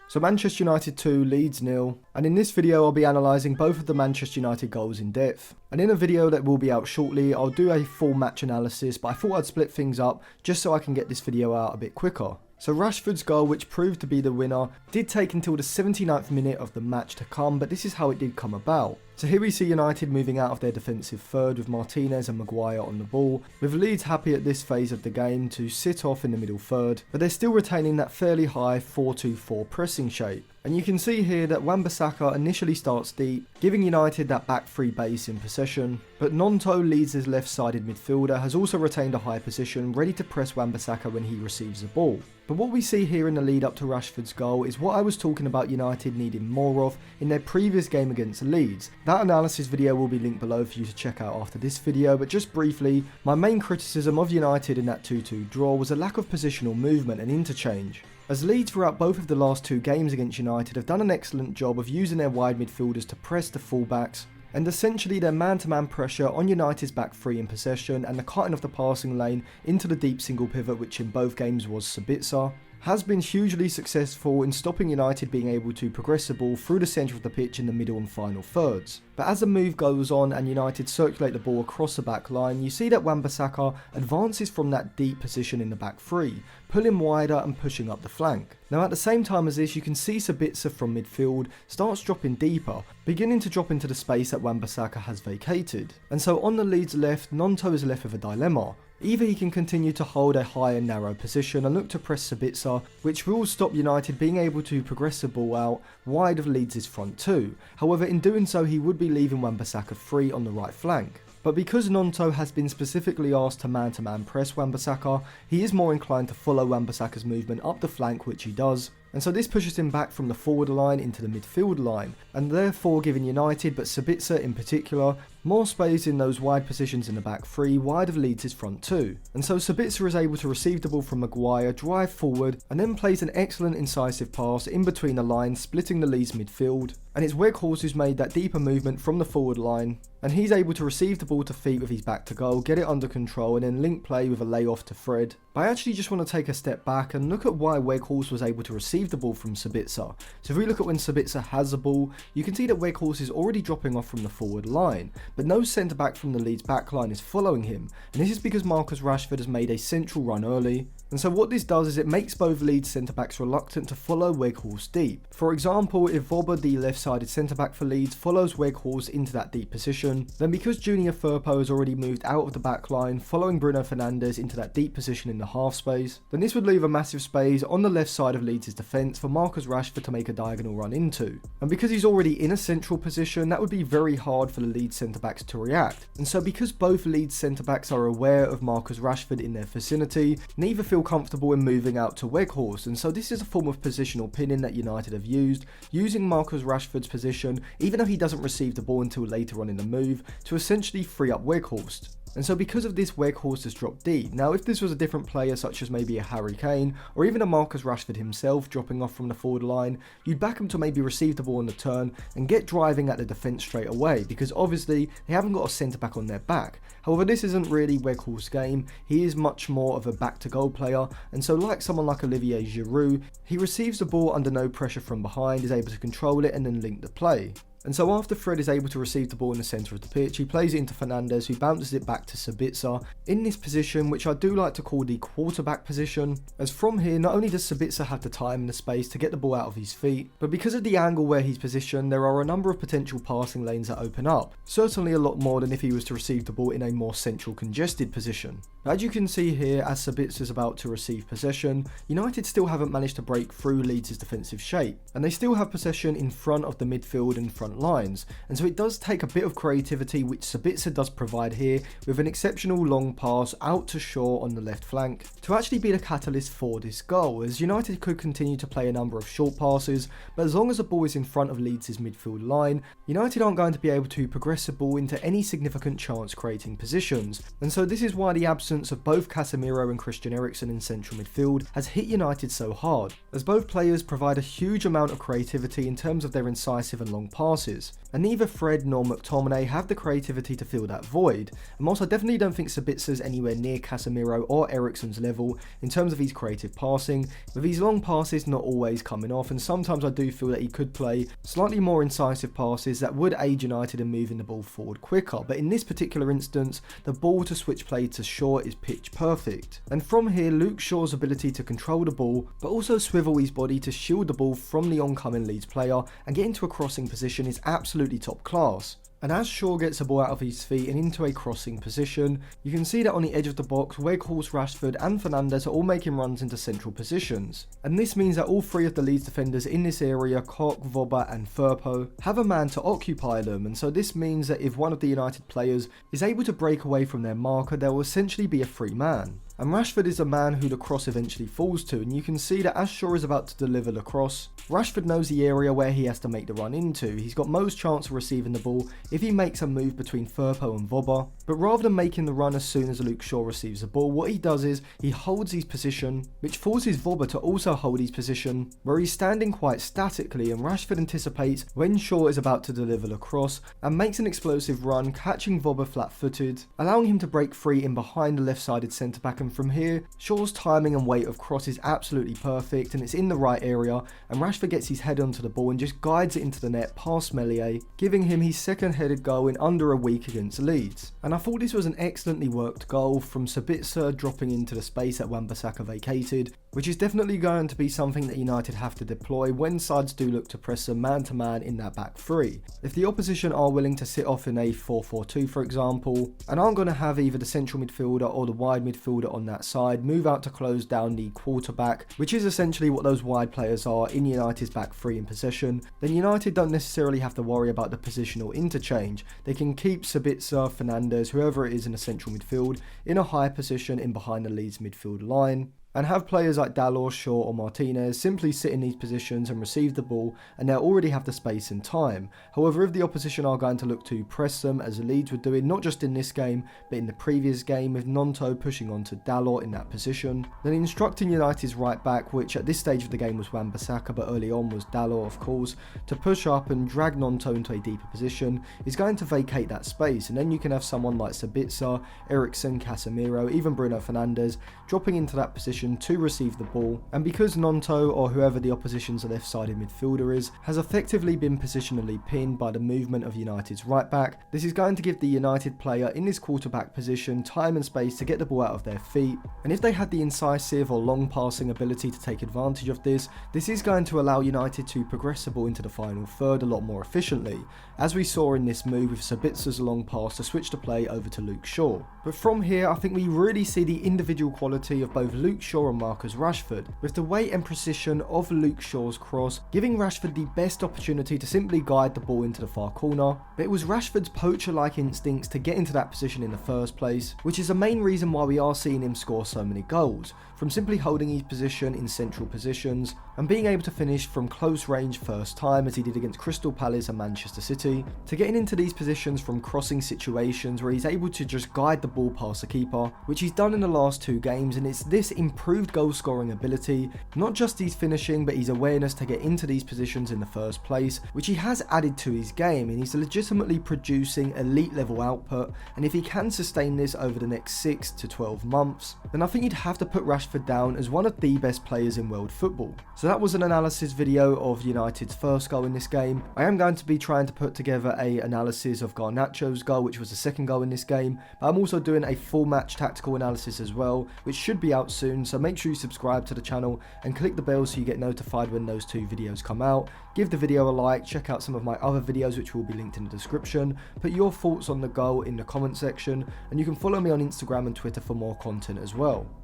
So Manchester United 2, Leeds 0, and in this video I'll be analysing both of the Manchester United goals in depth. And in a video that will be out shortly, I'll do a full match analysis, but I thought I'd split things up just so I can get this video out a bit quicker. So Rashford's goal, which proved to be the winner, did take until the 79th minute of the match to come, but this is how it did come about. So here we see United moving out of their defensive third with Martinez and Maguire on the ball, with Leeds happy at this phase of the game to sit off in the middle third, but they're still retaining that fairly high 4-2-4 pressing shape. And you can see here that Wan-Bissaka initially starts deep, giving United that back three base in possession, but Gnonto, Leeds' left-sided midfielder, has also retained a high position, ready to press Wan-Bissaka when he receives the ball. But what we see here in the lead up to Rashford's goal is what I was talking about United needing more of in their previous game against Leeds. That analysis video will be linked below for you to check out after this video, but just briefly, my main criticism of United in that 2-2 draw was a lack of positional movement and interchange. As Leeds throughout both of the last two games against United have done an excellent job of using their wide midfielders to press the fullbacks, and essentially their man-to-man pressure on United's back three in possession and the cutting of the passing lane into the deep single pivot, which in both games was Sabitzer, has been hugely successful in stopping United being able to progress the ball through the centre of the pitch in the middle and final thirds. But as the move goes on and United circulate the ball across the back line, you see that Wan-Bissaka advances from that deep position in the back three, pulling wider and pushing up the flank. Now at the same time as this, you can see Sabitzer from midfield starts dropping deeper, beginning to drop into the space that Wan-Bissaka has vacated. And so on the Leeds left, Gnonto is left with a dilemma. Either he can continue to hold a high and narrow position and look to press Sabitzer, which will stop United being able to progress the ball out wide of Leeds' front two. However, in doing so, he would be leaving Wan-Bissaka free on the right flank. But because Gnonto has been specifically asked to man press Wan-Bissaka, he is more inclined to follow Wan-Bissaka's movement up the flank, which he does. And so this pushes him back from the forward line into the midfield line, and therefore giving United, but Sabitzer in particular, more space in those wide positions in the back three, wide of Leeds' front two. And so Sabitzer is able to receive the ball from Maguire, drive forward, and then plays an excellent incisive pass in between the lines, splitting the Leeds midfield. And it's Weghorst who's made that deeper movement from the forward line, and he's able to receive the ball to feet with his back to goal, get it under control, and then link play with a layoff to Fred. But I actually just want to take a step back and look at why Weghorst was able to receive the ball from Sabitzer. So if we look at when Sabitzer has the ball, you can see that Weghorst is already dropping off from the forward line, but no centre back from the Leeds backline is following him, and this is because Marcus Rashford has made a central run early. And so what this does is it makes both Leeds centre-backs reluctant to follow Weghorst deep. For example, if Wobber, the left-sided centre-back for Leeds, follows Weghorst into that deep position, then because Junior Firpo has already moved out of the back line, following Bruno Fernandes into that deep position in the half space, then this would leave a massive space on the left side of Leeds' defence for Marcus Rashford to make a diagonal run into. And because he's already in a central position, that would be very hard for the Leeds centre-backs to react. And so because both Leeds centre-backs are aware of Marcus Rashford in their vicinity, neither feel comfortable in moving out to Weghorst, and so this is a form of positional pinning that United have used, using Marcus Rashford's position, even though he doesn't receive the ball until later on in the move, to essentially free up Weghorst. And so because of this, Weghorst has dropped deep. Now if this was a different player such as maybe a Harry Kane or even a Marcus Rashford himself dropping off from the forward line, you'd back him to maybe receive the ball on the turn and get driving at the defence straight away, because obviously they haven't got a centre back on their back. However, this isn't really Weghorst's game. He is much more of a back to goal player, and so like someone like Olivier Giroud, he receives the ball under no pressure from behind, is able to control it and then link the play. And so after Fred is able to receive the ball in the centre of the pitch, he plays it into Fernandes, who bounces it back to Sabitzer in this position, which I do like to call the quarterback position, as from here not only does Sabitzer have the time and the space to get the ball out of his feet, but because of the angle where he's positioned, there are a number of potential passing lanes that open up, certainly a lot more than if he was to receive the ball in a more central congested position. As you can see here, as Sabitzer is about to receive possession, United still haven't managed to break through Leeds' defensive shape, and they still have possession in front of the midfield and front lines, and so it does take a bit of creativity, which Sabitzer does provide here with an exceptional long pass out to Shaw on the left flank to actually be the catalyst for this goal, as United could continue to play a number of short passes, but as long as the ball is in front of Leeds' midfield line, United aren't going to be able to progress the ball into any significant chance creating positions. And so this is why the absence of both Casemiro and Christian Eriksen in central midfield has hit United so hard, as both players provide a huge amount of creativity in terms of their incisive and long passes passes. And neither Fred nor McTominay have the creativity to fill that void. And whilst I definitely don't think Sabitza's anywhere near Casemiro or Eriksen's level in terms of his creative passing, with his long passes not always coming off, and sometimes I do feel that he could play slightly more incisive passes that would aid United in moving the ball forward quicker. But in this particular instance, the ball to switch play to Shaw is pitch perfect. And from here, Luke Shaw's ability to control the ball, but also swivel his body to shield the ball from the oncoming Leeds player and get into a crossing position is absolutely top class. And as Shaw gets the ball out of his feet and into a crossing position, you can see that on the edge of the box, Weghorst, Rashford and Fernandes are all making runs into central positions. And this means that all three of the Leeds defenders in this area, Koch, Wöber and Firpo, have a man to occupy them, and so this means that if one of the United players is able to break away from their marker, there will essentially be a free man. And Rashford is the man who the cross eventually falls to, and you can see that as Shaw is about to deliver the cross, Rashford knows the area where he has to make the run into. He's got most chance of receiving the ball if he makes a move between Firpo and Wöber, but rather than making the run as soon as Luke Shaw receives the ball, what he does is he holds his position, which forces Wöber to also hold his position, where he's standing quite statically, and Rashford anticipates when Shaw is about to deliver the cross and makes an explosive run, catching Wöber flat-footed, allowing him to break free in behind the left-sided centre-back. And from here, Shaw's timing and weight of cross is absolutely perfect, and it's in the right area, and Rashford gets his head onto the ball and just guides it into the net past Meslier, giving him his second headed goal in under a week against Leeds. And I thought this was an excellently worked goal from Sabitzer dropping into the space that Wan-Bissaka vacated, which is definitely going to be something that United have to deploy when sides do look to press them man-to-man in that back three. If the opposition are willing to sit off in a 4-4-2 for example, and aren't going to have either the central midfielder or the wide midfielder on that side move out to close down the quarterback, which is essentially what those wide players are in United's back three in possession, then United don't necessarily have to worry about the positional interchange. They can keep Sabitzer, Fernandes, whoever it is in the central midfield, in a high position in behind the Leeds midfield line, and have players like Dalot, Shaw or Martinez simply sit in these positions and receive the ball, and they'll already have the space and time. However, if the opposition are going to look to press them, as the Leeds were doing not just in this game but in the previous game with Gnonto pushing on to Dalot in that position, then instructing United's right back, which at this stage of the game was Wan-Bissaka but early on was Dalot of course, to push up and drag Gnonto into a deeper position is going to vacate that space, and then you can have someone like Sabitzer, Eriksen, Casemiro, even Bruno Fernandes dropping into that position to receive the ball. And because Gnonto, or whoever the opposition's left-sided midfielder is, has effectively been positionally pinned by the movement of United's right back, this is going to give the United player in this quarterback position time and space to get the ball out of their feet, and if they had the incisive or long passing ability to take advantage of this, this is going to allow United to progress the ball into the final third a lot more efficiently, as we saw in this move with Sabitzer's long pass to switch the play over to Luke Shaw. But from here, I think we really see the individual quality of both Luke Shaw and Marcus Rashford, with the weight and precision of Luke Shaw's cross giving Rashford the best opportunity to simply guide the ball into the far corner, but it was Rashford's poacher-like instincts to get into that position in the first place, which is the main reason why we are seeing him score so many goals, from simply holding his position in central positions and being able to finish from close range first time as he did against Crystal Palace and Manchester City, to getting into these positions from crossing situations where he's able to just guide the ball past the keeper, which he's done in the last two games. And it's this improved goal scoring ability, not just his finishing but his awareness to get into these positions in the first place, which he has added to his game, and he's legitimately producing elite level output. And if he can sustain this over the next 6 to 12 months, then I think you'd have to put Rashford down as one of the best players in world football. So that was an analysis video of United's first goal in this game. I am going to be trying to put together an analysis of Garnacho's goal, which was the second goal in this game, but I'm also doing a full match tactical analysis as well, which should be out soon, so make sure you subscribe to the channel and click the bell so you get notified when those two videos come out. Give the video a like, check out some of my other videos which will be linked in the description, put your thoughts on the goal in the comment section, and you can follow me on Instagram and Twitter for more content as well.